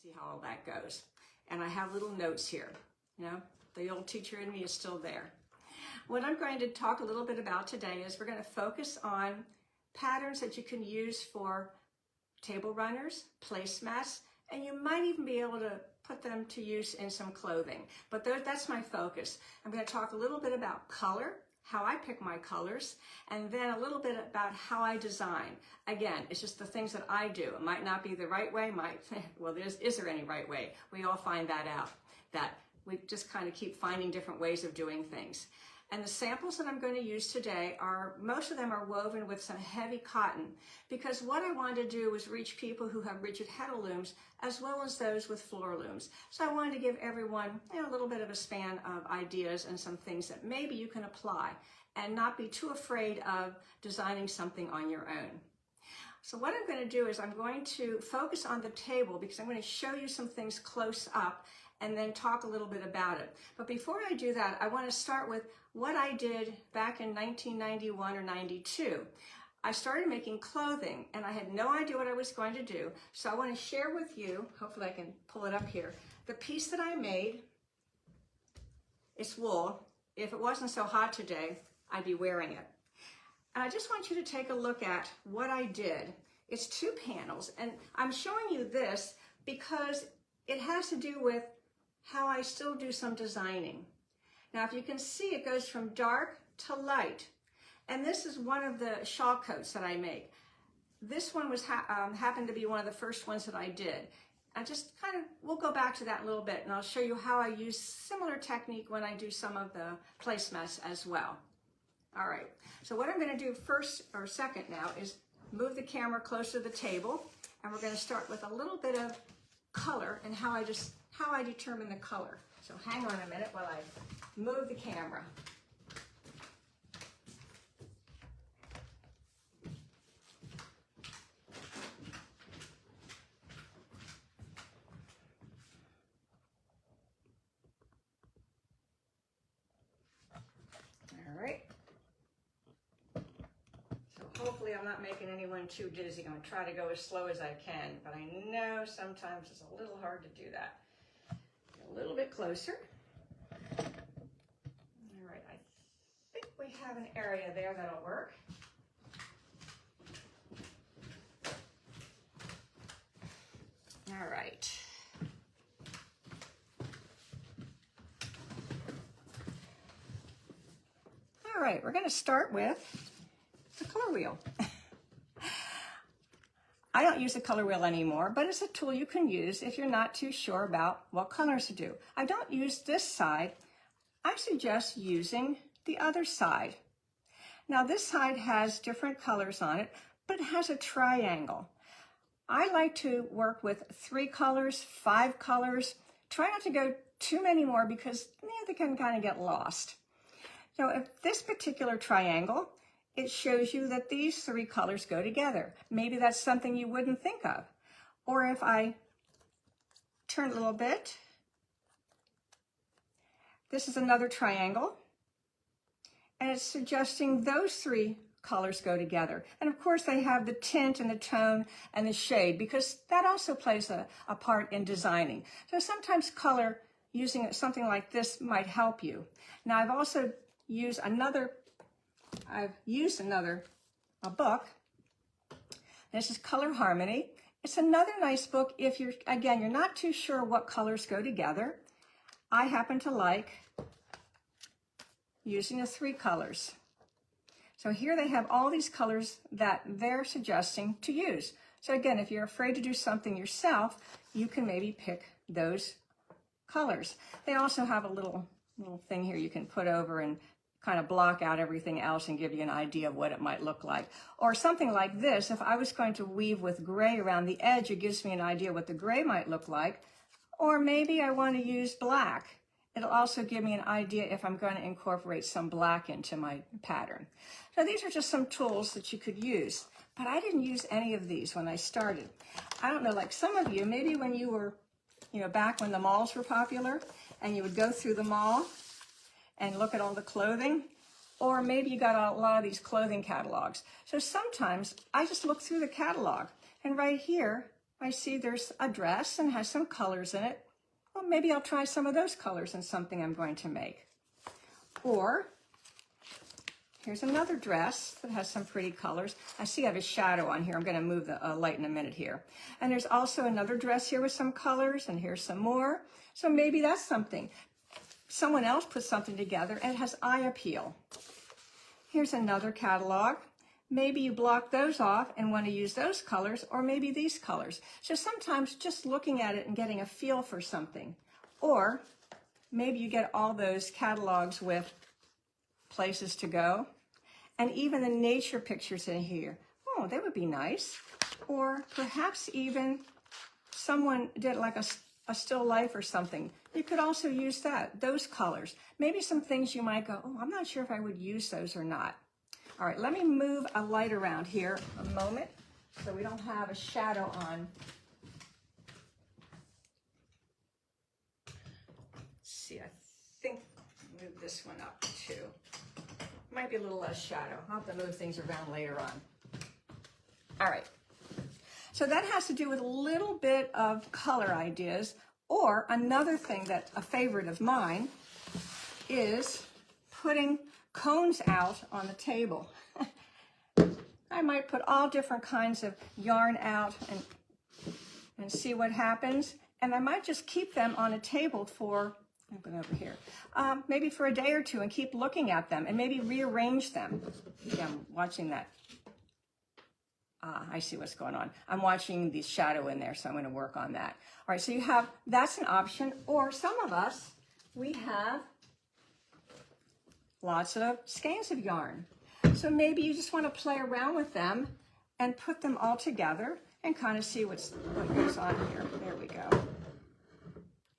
See how all that goes. And I have little notes here. You know, the old teacher in me is still there. What I'm going to talk a little bit about today is we're going to focus on patterns that you can use for table runners, placemats, and you might even be able to put them to use in some clothing. But that's my focus. I'm going to talk a little bit about color, how I pick my colors, and then a little bit about how I design. Again, it's just the things that I do. It might not be the right way, well, is there any right way? We all find that out, that we just kind of keep finding different ways of doing things. And the samples that I'm going to use today most of them are woven with some heavy cotton, because what I wanted to do was reach people who have rigid heddle looms as well as those with floor looms. So I wanted to give everyone a little bit of a span of ideas and some things that maybe you can apply and not be too afraid of designing something on your own. So what I'm going to do is I'm going to focus on the table because I'm going to show you some things close up and then talk a little bit about it. But before I do that, I want to start with what I did back in 1991 or 92. I started making clothing and I had no idea what I was going to do. So I want to share with you, hopefully I can pull it up here, the piece that I made. It's wool. If it wasn't so hot today, I'd be wearing it. And I just want you to take a look at what I did. It's 2 panels, and I'm showing you this because it has to do with how I still do some designing. Now, if you can see, it goes from dark to light. And this is one of the shawl coats that I make. This one was happened to be one of the first ones that I did. We'll go back to that in a little bit, and I'll show you how I use similar technique when I do some of the placemats as well. All right, so what I'm going to do second now is move the camera closer to the table, and we're going to start with a little bit of color and how I determine the color. So hang on a minute while I move the camera. All right. So hopefully I'm not making anyone too dizzy. I'm going to try to go as slow as I can, but I know sometimes it's a little hard to do that. A little bit closer. All right, I think we have an area there that'll work. All right. All right, we're going to start with the color wheel. I don't use the color wheel anymore, but it's a tool you can use if you're not too sure about what colors to do. I don't use this side. I suggest using the other side. Now this side has different colors on it, but it has a triangle. I like to work with 3 colors, 5 colors. Try not to go too many more because they can kind of get lost. So if this particular triangle, it shows you that these 3 colors go together. Maybe that's something you wouldn't think of. Or if I turn a little bit, this is another triangle, and it's suggesting those 3 colors go together. And of course they have the tint and the tone and the shade because that also plays a part in designing. So sometimes color, using something like this might help you. Now I've also used another book. This is Color Harmony. It's another nice book if you're not too sure what colors go together. I happen to like using the 3 colors. So here they have all these colors that they're suggesting to use. So again, if you're afraid to do something yourself, you can maybe pick those colors. They also have a little thing here you can put over and kind of block out everything else and give you an idea of what it might look like. Or something like this, if I was going to weave with gray around the edge, it gives me an idea what the gray might look like. Or maybe I want to use black. It'll also give me an idea if I'm going to incorporate some black into my pattern. So these are just some tools that you could use, but I didn't use any of these when I started. I don't know, like some of you, maybe when you were, back when the malls were popular and you would go through the mall and look at all the clothing, or maybe you got a lot of these clothing catalogs. So sometimes I just look through the catalog, and right here I see there's a dress and has some colors in it. Well, maybe I'll try some of those colors in something I'm going to make. Or here's another dress that has some pretty colors. I see I have a shadow on here. I'm going to move the light in a minute here. And there's also another dress here with some colors, and here's some more. So maybe that's something. Someone else put something together and it has eye appeal. Here's another catalog. Maybe you block those off and want to use those colors, or maybe these colors. So sometimes just looking at it and getting a feel for something. Or maybe you get all those catalogs with places to go, and even the nature pictures in here. Oh, that would be nice. Or perhaps even someone did like a still life or something. You could also use that, those colors. Maybe some things you might go, oh, I'm not sure if I would use those or not. All right, let me move a light around here a moment so we don't have a shadow on. Let's see, I think I'll move this one up too. Might be a little less shadow. I'll have to move things around later on. All right, so that has to do with a little bit of color ideas, or another thing that's a favorite of mine is putting cones out on the table. I might put all different kinds of yarn out and see what happens. And I might just keep them on a table for, I'm going over here, maybe for a day or two and keep looking at them and maybe rearrange them. Yeah, I'm watching that. I see what's going on. I'm watching the shadow in there, so I'm going to work on that. All right, so you have, that's an option. Or some of us, we have lots of skeins of yarn. So maybe you just want to play around with them and put them all together and kind of see what goes on here. There we go.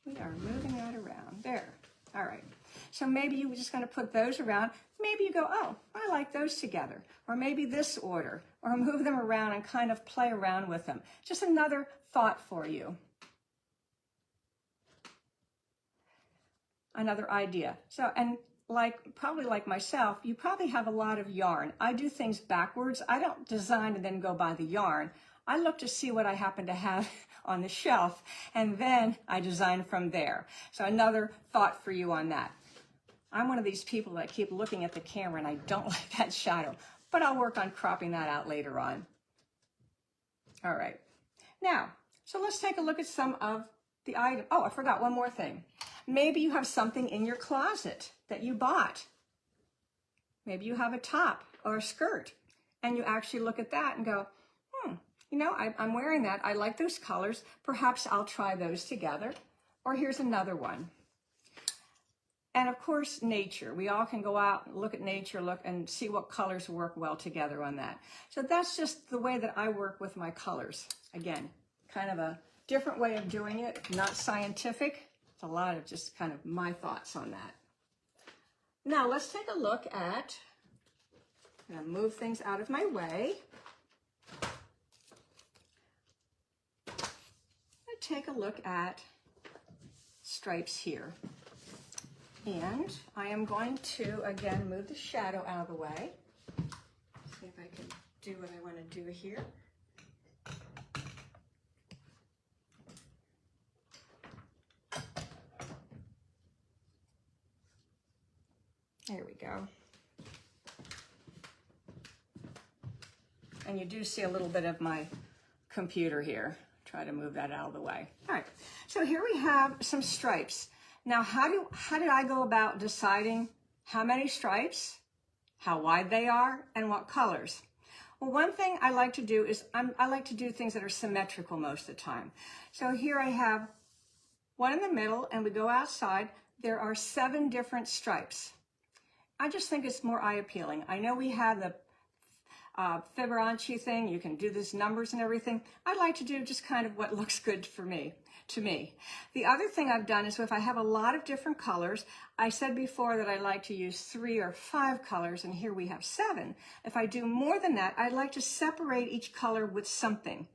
We are moving that around. There. All right. So maybe you're just going to put those around. Maybe you go, oh, I like those together. Or maybe this order. Or move them around and kind of play around with them. Just another thought for you. Another idea. So, and probably like myself, you probably have a lot of yarn. I do things backwards. I don't design and then go buy the yarn. I look to see what I happen to have on the shelf, and then I design from there. So another thought for you on that. I'm one of these people that keep looking at the camera and I don't like that shadow, but I'll work on cropping that out later on. All right. Now, so let's take a look at some of the items. Oh, I forgot one more thing. Maybe you have something in your closet that you bought. Maybe you have a top or a skirt, and you actually look at that and go, you know, I'm wearing that. I like those colors. Perhaps I'll try those together. Or here's another one. And of course, nature. We all can go out and look at nature, look and see what colors work well together on that. So that's just the way that I work with my colors. Again, kind of a different way of doing it, not scientific. It's a lot of just kind of my thoughts on that. Now let's take a look at, I'm going to move things out of my way. Take a look at stripes here. And I am going to, again, move the shadow out of the way. See if I can do what I want to do here. There we go. And you do see a little bit of my computer here. Try to move that out of the way. All right, so here we have some stripes. Now, how did I go about deciding how many stripes, how wide they are, and what colors? Well, one thing I like to do is I like to do things that are symmetrical most of the time. So here I have one in the middle, and we go outside. There are 7 different stripes. I just think it's more eye appealing. I know we have the Fibonacci thing, you can do these numbers and everything. I like to do just kind of what looks good for me, to me. The other thing I've done is if I have a lot of different colors, I said before that I like to use 3 or 5 colors, and here we have 7. If I do more than that, I'd like to separate each color with something.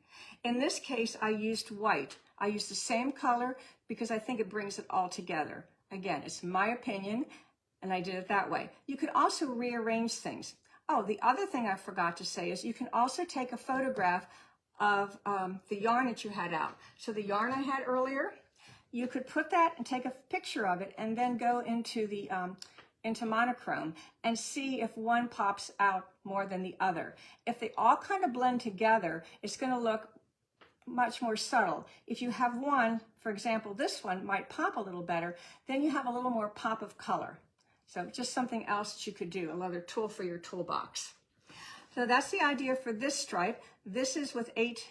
In this case, I used white. I used the same color because I think it brings it all together. Again, it's my opinion, and I did it that way. You could also rearrange things. Oh, the other thing I forgot to say is you can also take a photograph of the yarn that you had out. So the yarn I had earlier, you could put that and take a picture of it and then go into the into monochrome and see if one pops out more than the other. If they all kind of blend together, it's going to look much more subtle. If you have one, for example, this one might pop a little better, then you have a little more pop of color. So just something else that you could do, another tool for your toolbox. So that's the idea for this stripe. This is with 8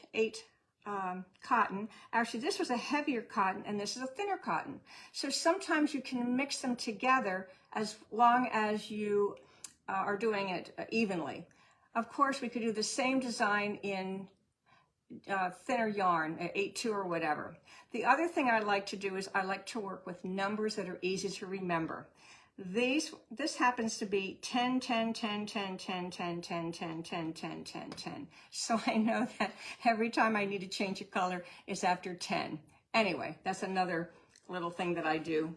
cotton. Actually, this was a heavier cotton and this is a thinner cotton. So sometimes you can mix them together as long as you are doing it evenly. Of course, we could do the same design in thinner yarn, 8-2 or whatever. The other thing I like to do is I like to work with numbers that are easy to remember. This happens to be 10, 10, 10, 10, 10, 10, 10, 10, 10, 10, 10, 10. So I know that every time I need to change a color, it's after 10. Anyway, that's another little thing that I do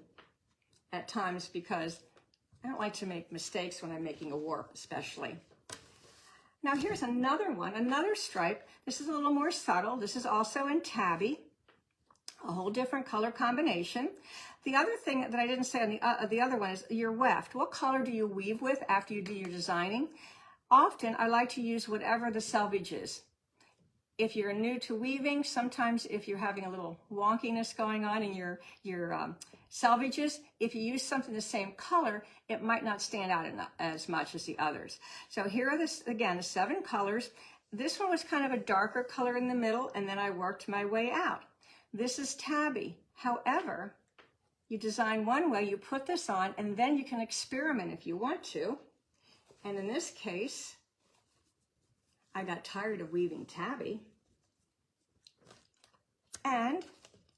at times because I don't like to make mistakes when I'm making a warp, especially. Now here's another one, another stripe. This is a little more subtle. This is also in tabby, a whole different color combination. The other thing that I didn't say on the other one is your weft. What color do you weave with after you do your designing? Often I like to use whatever the selvage is. If you're new to weaving, sometimes if you're having a little wonkiness going on in your selvages, if you use something the same color, it might not stand out as much as the others. So here are again the 7 colors. This one was kind of a darker color in the middle, and then I worked my way out. This is tabby. However, you design one way, you put this on, and then you can experiment if you want to. And in this case, I got tired of weaving tabby, and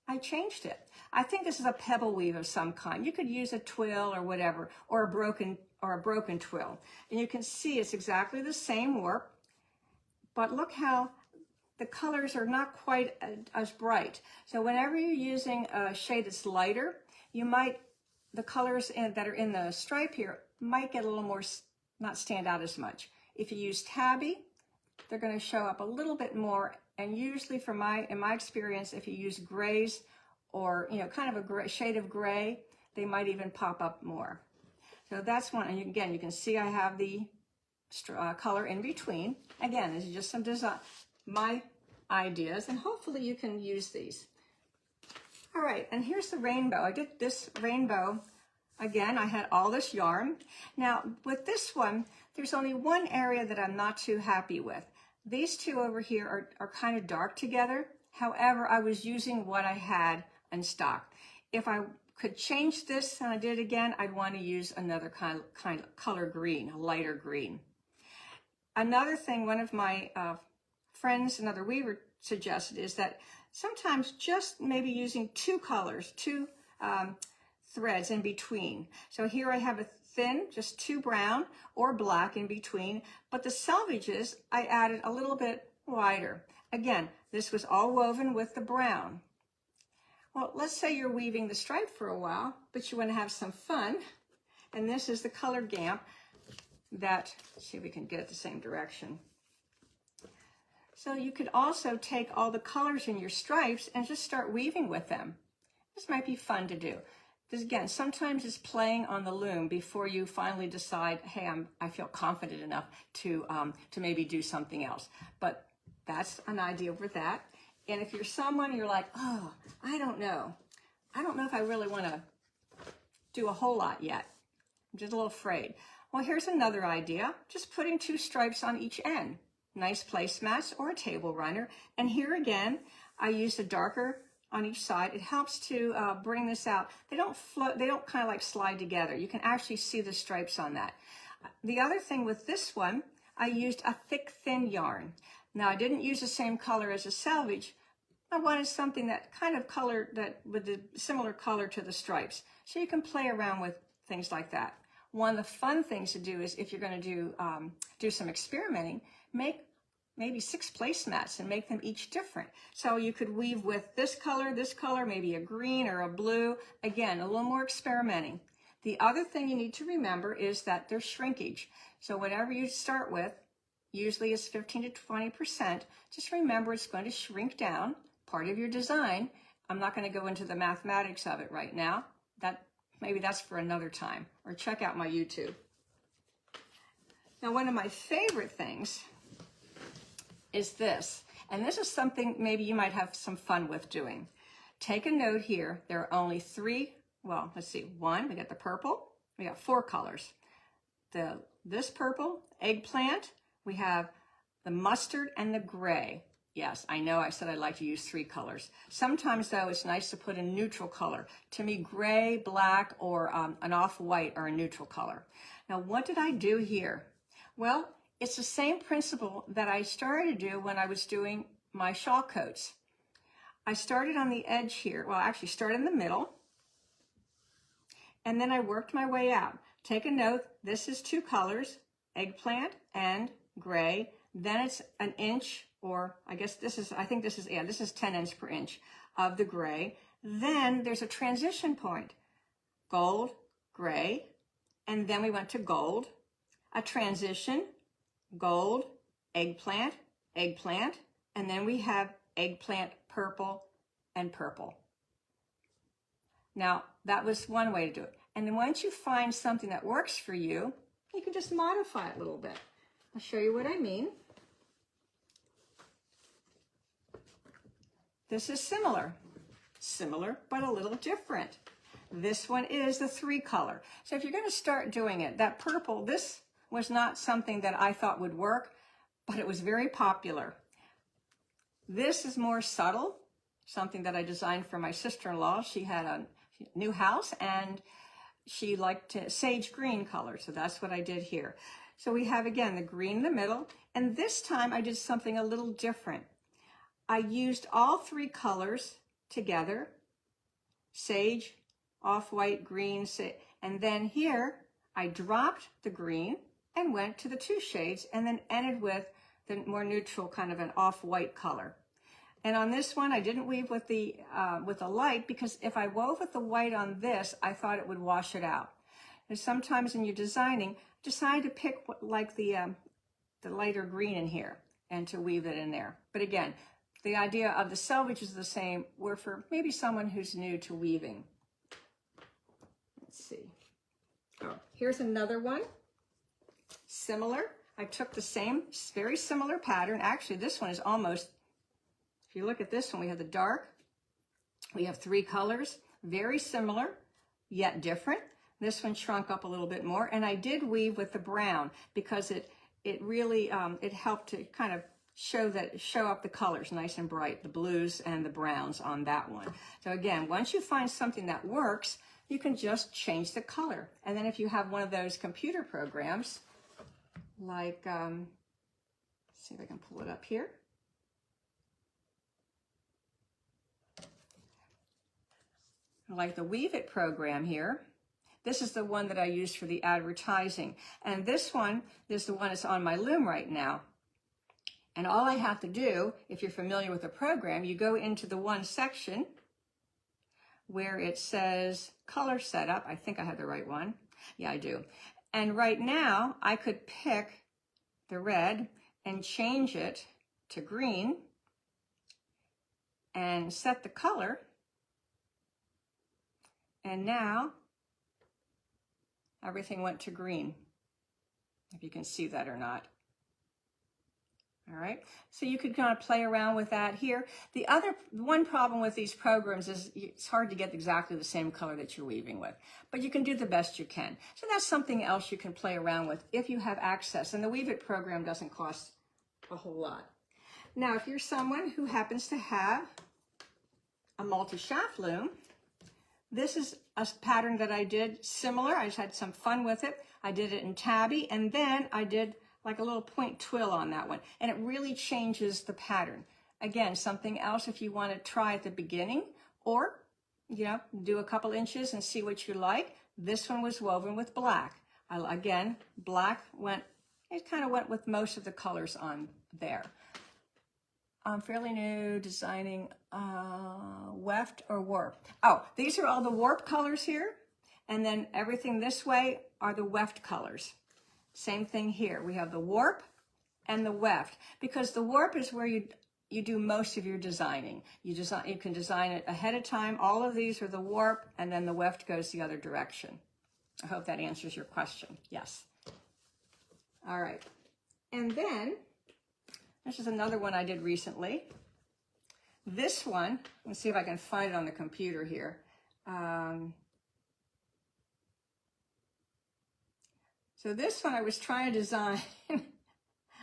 I changed it. I think this is a pebble weave of some kind. You could use a twill or whatever, or a broken twill. And you can see it's exactly the same warp, but look how the colors are not quite as bright. So whenever you're using a shade that's lighter, the colors that are in the stripe here might get a little more, not stand out as much. If you use tabby, they're going to show up a little bit more. And usually in my experience, if you use grays or, kind of a shade of gray, they might even pop up more. So that's one. And again, you can see I have the color in between. Again, this is just some design, my ideas, and hopefully you can use these. All right, and here's the rainbow. I did this rainbow. Again, I had all this yarn. Now, with this one, there's only one area that I'm not too happy with. These two over here are kind of dark together. However, I was using what I had in stock. If I could change this and I did it again, I'd want to use another kind of color green, a lighter green. Another thing one of my friends, another weaver, suggested is that sometimes just maybe using 2 colors, 2 threads in between. So here I have a thin, just 2 brown or black in between, but the selvages I added a little bit wider. Again, this was all woven with the brown. Well, let's say you're weaving the stripe for a while, but you want to have some fun. And this is the color gamp that, let's see if we can get it the same direction. So you could also take all the colors in your stripes and just start weaving with them. This might be fun to do. This, again, sometimes it's playing on the loom before you finally decide, hey, I feel confident enough to maybe do something else. But that's an idea for that. And if you're someone, you're like, oh, I don't know if I really want to do a whole lot yet. I'm just a little afraid. Well, here's another idea. Just putting 2 stripes on each end. Nice placemats or a table runner. And here again, I used a darker on each side. It helps to bring this out. They don't float, they don't kind of like slide together. You can actually see the stripes on that. The other thing with this one, I used a thick, thin yarn. Now, I didn't use the same color as a selvage. I wanted something that kind of color, that with a similar color to the stripes. So you can play around with things like that. One of the fun things to do is if you're going to do some experimenting, make maybe 6 placemats and make them each different. So you could weave with this color, maybe a green or a blue. Again, a little more experimenting. The other thing you need to remember is that there's shrinkage. So whatever you start with, usually is 15 to 20%. Just remember it's going to shrink down, part of your design. I'm not going to go into the mathematics of it right now. Maybe that's for another time, or check out my YouTube. Now, one of my favorite things is this, and this is something maybe you might have some fun with doing. Take a note here. There are only three, well, let's see, one, we got the purple, we got 4 colors. This purple, eggplant, we have the mustard and the gray. Yes, I know I said I'd like to use 3 colors. Sometimes, though, it's nice to put a neutral color. To me, gray, black, or an off-white are a neutral color. Now, what did I do here? Well, it's the same principle that I started to do when I was doing my shawl coats. I started on the edge here. Well, actually started in the middle, and then I worked my way out. Take a note, this is 2 colors, eggplant and gray. Then it's an inch, or I guess this is 10 inch per inch of the gray. Then there's a transition point, gold, gray, and then we went to gold, a transition, gold, eggplant, eggplant, and then we have eggplant, purple, and purple. Now, that was one way to do it. And then once you find something that works for you, you can just modify it a little bit. I'll show you what I mean. This is similar, but a little different. This one is the 3 color. So if you're going to start doing it, that purple, this was not something that I thought would work, but it was very popular. This is more subtle, something that I designed for my sister-in-law. She had a new house and she liked sage green color, so that's what I did here. So we have, again, the green in the middle, and this time I did something a little different. I used all 3 colors together, sage, off-white, green, and then here I dropped the green and went to the 2 shades and then ended with the more neutral kind of an off-white color. And on this one, I didn't weave with the light, because if I wove with the white on this, I thought it would wash it out. And sometimes when you're designing, decide to pick like the lighter green in here and to weave it in there. But again, the idea of the selvage is the same. We're for maybe someone who's new to weaving. Let's see. Oh, here's another one. Similar. I took the same, very similar pattern. Actually, this one is almost, if you look at this one, we have the dark. We have 3 colors, very similar, yet different. This one shrunk up a little bit more, and I did weave with the brown because it really it helped to kind of show up the colors nice and bright, the blues and the browns on that one. So again, once you find something that works, you can just change the color. And then if you have one of those computer programs, like, let's see if I can pull it up here. Like the Weave It program here. This is the one that I use for the advertising. And this one is the one that's on my loom right now. And all I have to do, if you're familiar with the program, you go into the one section where it says color setup. I think I have the right one. Yeah, I do. And right now, I could pick the red and change it to green and set the color. And now, everything went to green, if you can see that or not. All right, so you could kind of play around with that here. The one problem with these programs is it's hard to get exactly the same color that you're weaving with, but you can do the best you can. So that's something else you can play around with if you have access. And the Weave It program doesn't cost a whole lot. Now, if you're someone who happens to have a multi-shaft loom, this is a pattern that I did similar. I just had some fun with it. I did it in tabby, and then I did like a little point twill on that one, and it really changes the pattern. Again, something else if you want to try at the beginning, or do a couple inches and see what you like. This one was woven with black. Again, black kind of went with most of the colors on there. I'm fairly new designing weft or warp. Oh, these are all the warp colors here, and then everything this way are the weft colors. Same thing here. We have the warp, and the weft, because the warp is where you do most of your designing. You can design it ahead of time. All of these are the warp, and then the weft goes the other direction. I hope that answers your question. Yes. All right. And then, this is another one I did recently. This one, let's see if I can find it on the computer here. So this one I was trying to design.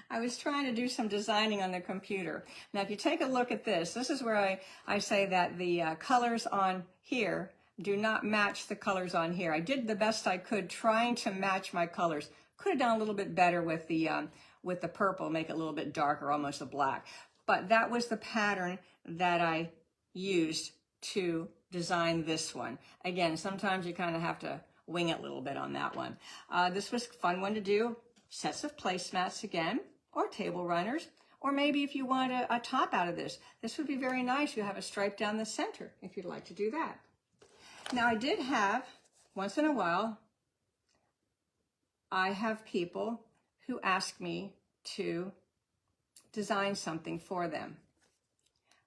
I was trying to do some designing on the computer. Now, if you take a look at this, this is where I say that the colors on here do not match the colors on here. I did the best I could trying to match my colors. Could have done a little bit better with the purple, make it a little bit darker, almost a black. But that was the pattern that I used to design this one. Again, sometimes you kind of have to wing it a little bit on that one. This was a fun one to do. Sets of placemats again, or table runners, or maybe if you want a top out of this. This would be very nice. You have a stripe down the center if you'd like to do that. Now I did have, once in a while, I have people who ask me to design something for them.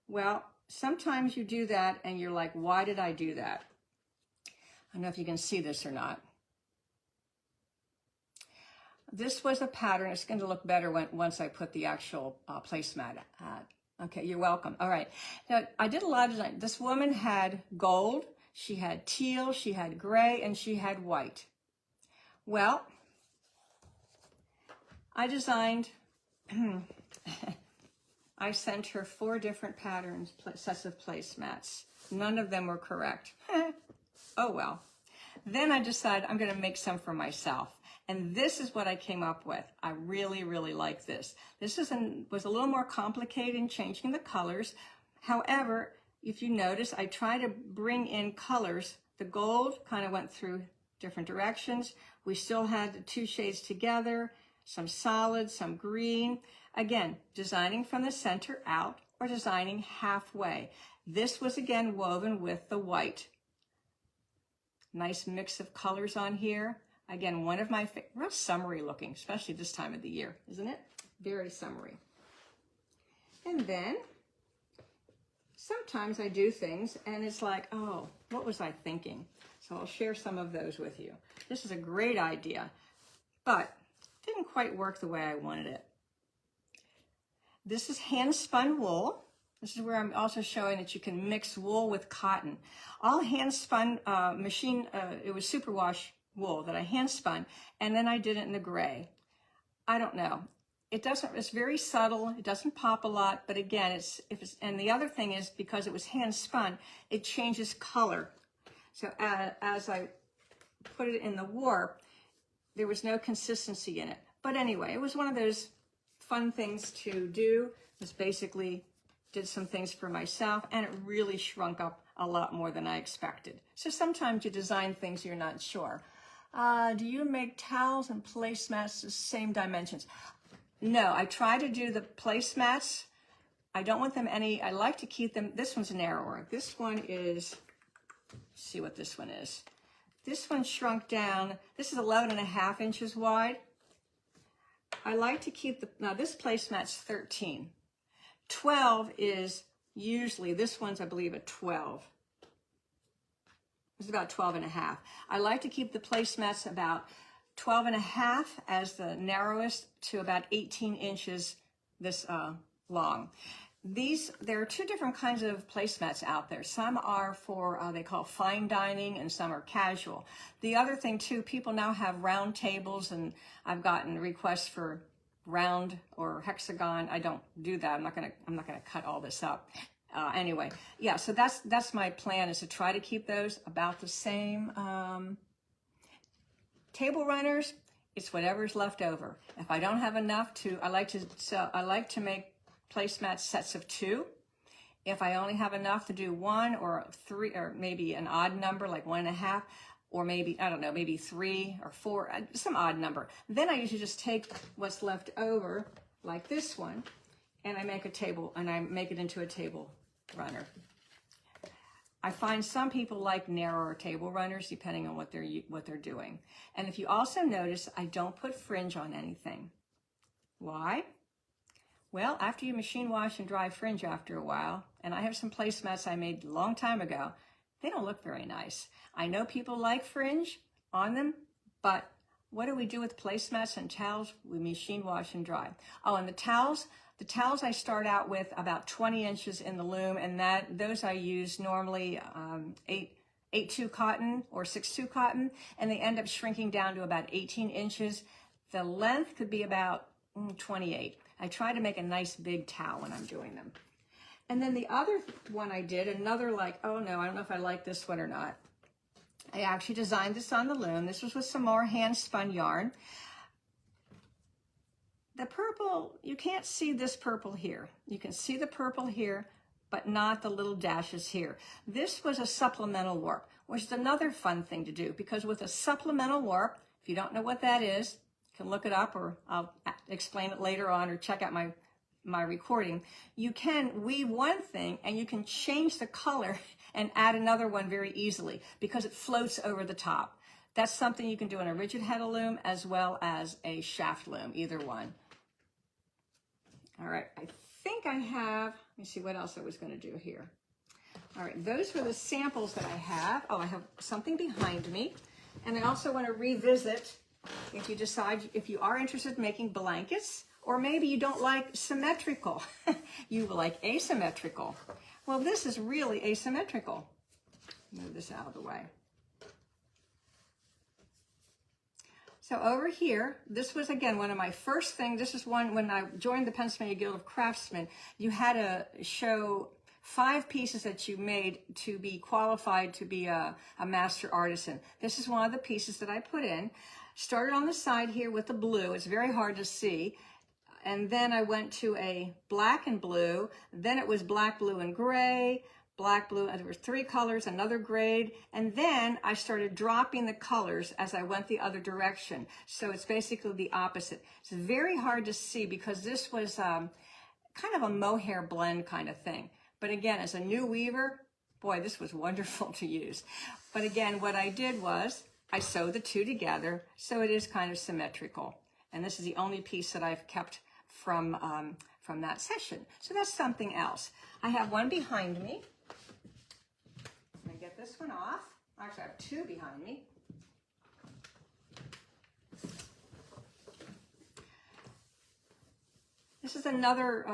Well, sometimes you do that and you're like, why did I do that? I don't know if you can see this or not. This was a pattern. It's going to look better once I put the actual placemat. Okay, you're welcome. All right. Now, I did a lot of design. This woman had gold, she had teal, she had gray, and she had white. Well, I designed, I sent her 4 different patterns, sets of placemats. None of them were correct. Oh, well. Then I decided I'm going to make some for myself. And this is what I came up with. I really, really like this. This was a little more complicated in changing the colors. However, if you notice, I try to bring in colors. The gold kind of went through different directions. We still had the 2 shades together, some solid, some green. Again, designing from the center out or designing halfway. This was again woven with the white. Nice mix of colors on here. Again, one of my real summery looking, especially this time of the year, isn't it? Very summery. And then sometimes I do things and it's like, oh, what was I thinking? So I'll share some of those with you. This is a great idea, but it didn't quite work the way I wanted it. This is hand spun wool. This is where I'm also showing that you can mix wool with cotton. All hand spun machine, it was superwash wool that I hand spun, and then I did it in the gray. I don't know. It's very subtle. It doesn't pop a lot, but again, and the other thing is because it was hand spun, it changes color. So as I put it in the warp, there was no consistency in it. But anyway, it was one of those fun things to do. Just basically did some things for myself, and it really shrunk up a lot more than I expected. So sometimes you design things you're not sure. Do you make towels and placemats the same dimensions? No, I try to do the placemats. I don't want them I like to keep them, this one's narrower. This one is, let's see what this one is. This one shrunk down. This is 11.5 inches wide. I like to keep now this placemat's 13. 12 is usually, this one's I believe a 12. It's about 12.5. I like to keep the placemats about 12.5 as the narrowest to about 18 inches this long. There are 2 different kinds of placemats out there. Some are for, they call fine dining, and some are casual. The other thing too, people now have round tables, and I've gotten requests for round or hexagon. I don't do that. I'm not gonna cut all this up. Anyway, yeah, so that's my plan, is to try to keep those about the same. Table runners, it's whatever's left over. If I don't have enough I like to make placemat sets of 2. If I only have enough to do 1 or 3, or maybe an odd number like 1.5, or maybe, I don't know, maybe 3 or 4, some odd number. Then I usually just take what's left over, like this one, and I make it into a table runner. I find some people like narrower table runners depending on what they're doing. And if you also notice, I don't put fringe on anything. Why? Well, after you machine wash and dry fringe after a while, and I have some placemats I made a long time ago, they don't look very nice. I know people like fringe on them, but what do we do with placemats and towels? We machine wash and dry. Oh, and the towels I start out with about 20 inches in the loom, and those I use normally 8-2 cotton or 6-2 cotton, and they end up shrinking down to about 18 inches. The length could be about 28. I try to make a nice big towel when I'm doing them. And then the other one I did, another like, oh no, I don't know if I like this one or not. I actually designed this on the loom. This was with some more hand spun yarn. The purple, you can't see this purple here. You can see the purple here, but not the little dashes here. This was a supplemental warp, which is another fun thing to do, because with a supplemental warp, if you don't know what that is, you can look it up, or I'll explain it later on, or check out my recording. You can weave one thing and you can change the color and add another one very easily because it floats over the top. That's something you can do in a rigid head loom as well as a shaft loom, either one. All right, I think I have, let me see what else I was going to do here. All right, those were the samples that I have. Oh, I have something behind me. And I also want to revisit, if you decide, if you are interested in making blankets, or maybe you don't like symmetrical, you like asymmetrical. Well, this is really asymmetrical. Move this out of the way. So over here, this was again one of my first things. This is one when I joined the Pennsylvania Guild of Craftsmen. You had to show 5 pieces that you made to be qualified to be a master artisan. This is one of the pieces that I put in. Started on the side here with the blue. It's very hard to see. And then I went to a black and blue. Then it was black, blue, and gray. Black, blue, and there were 3 colors, another grade. And then I started dropping the colors as I went the other direction. So it's basically the opposite. It's very hard to see because this was kind of a mohair blend kind of thing. But again, as a new weaver, boy, this was wonderful to use. But again, what I did was I sewed the 2 together, so it is kind of symmetrical. And this is the only piece that I've kept from that session. So that's something else. I have one behind me. I'm gonna get this one off. Actually, I have 2 behind me. This is another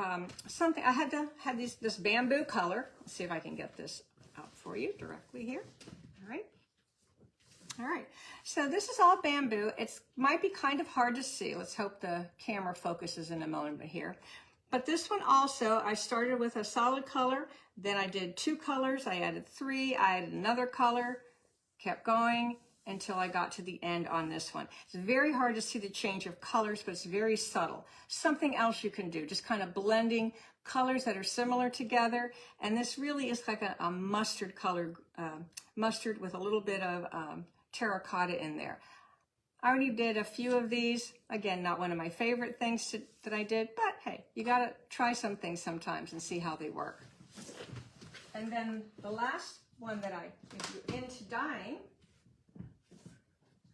something. I had this bamboo color. Let's see if I can get this out for you directly here. All right. All right. So this is all bamboo. It might be kind of hard to see. Let's hope the camera focuses in a moment here. But this one also, I started with a solid color. Then I did 2 colors. I added 3. I added another color. Kept going until I got to the end on this one. It's very hard to see the change of colors, but it's very subtle. Something else you can do, just kind of blending colors that are similar together. And this really is like a mustard color, mustard with a little bit of terracotta in there. I already did a few of these. Again, not one of my favorite things that I did, but hey, you gotta try some things sometimes and see how they work. And then the last one that if you're into dyeing,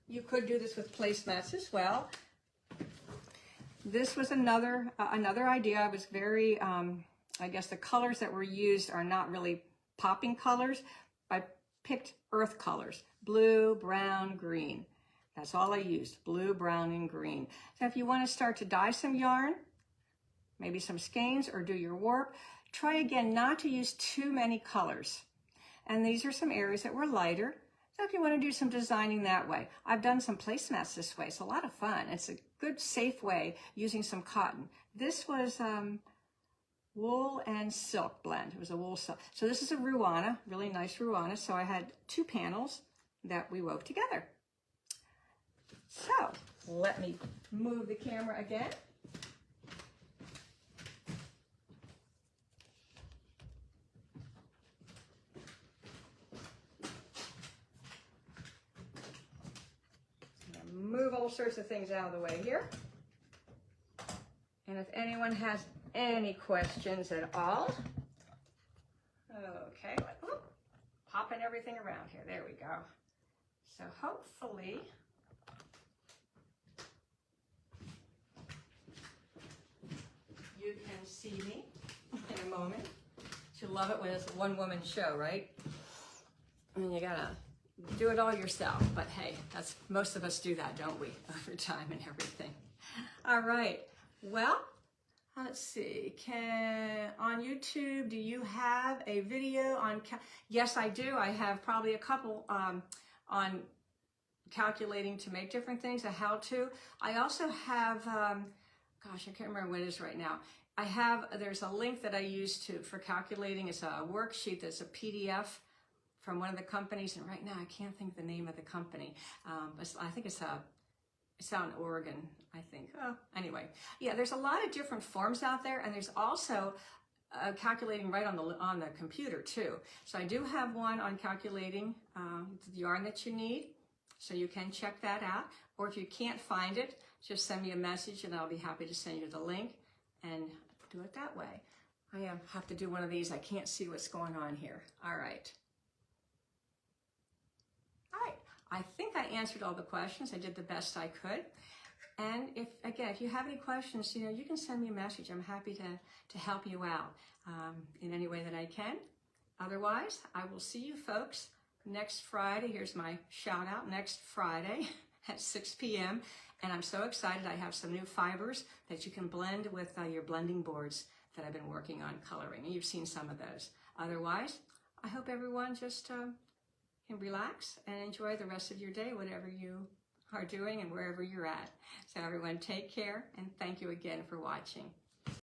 you could do this with placemats as well. This was another idea. I was very, I guess the colors that were used are not really popping colors. I picked earth colors, blue, brown, green. That's all I used, blue, brown, and green. So if you want to start to dye some yarn, maybe some skeins or do your warp, try again not to use too many colors. And these are some areas that were lighter. So if you want to do some designing that way, I've done some placemats this way. It's a lot of fun. It's a good, safe way using some cotton. This was wool and silk blend. It was a wool silk. So this is a ruana, really nice ruana. So I had 2 panels that we wove together. So let me move the camera again. Move all sorts of things out of the way here. And if anyone has any questions at all, okay, popping everything around here. There we go. So hopefully, you can see me in a moment. You love it when it's a one-woman show, right? And you gotta do it all yourself. But hey, that's most of us do that, don't we? Over time and everything. All right. Well, let's see. On YouTube, do you have a video on? Yes, I do. I have probably a couple on calculating to make different things, a how-to. I also have, gosh, I can't remember what it is right now. There's a link that I use for calculating. It's a worksheet that's a PDF from one of the companies, and right now I can't think the name of the company. But I think it's out in Oregon, I think. Oh, anyway, yeah, there's a lot of different forms out there, and there's also calculating right on the computer too. So I do have one on calculating the yarn that you need, so you can check that out. Or if you can't find it, just send me a message, and I'll be happy to send you the link and do it that way. I have to do one of these. I can't see what's going on here. All right. I think I answered all the questions. I did the best I could. And if you have any questions, you can send me a message. I'm happy to help you out in any way that I can. Otherwise, I will see you folks next Friday. Here's my shout out, next Friday at 6 p.m. And I'm so excited. I have some new fibers that you can blend with your blending boards that I've been working on coloring. And you've seen some of those. Otherwise, I hope everyone just can relax and enjoy the rest of your day, whatever you are doing and wherever you're at. So everyone, take care, and thank you again for watching.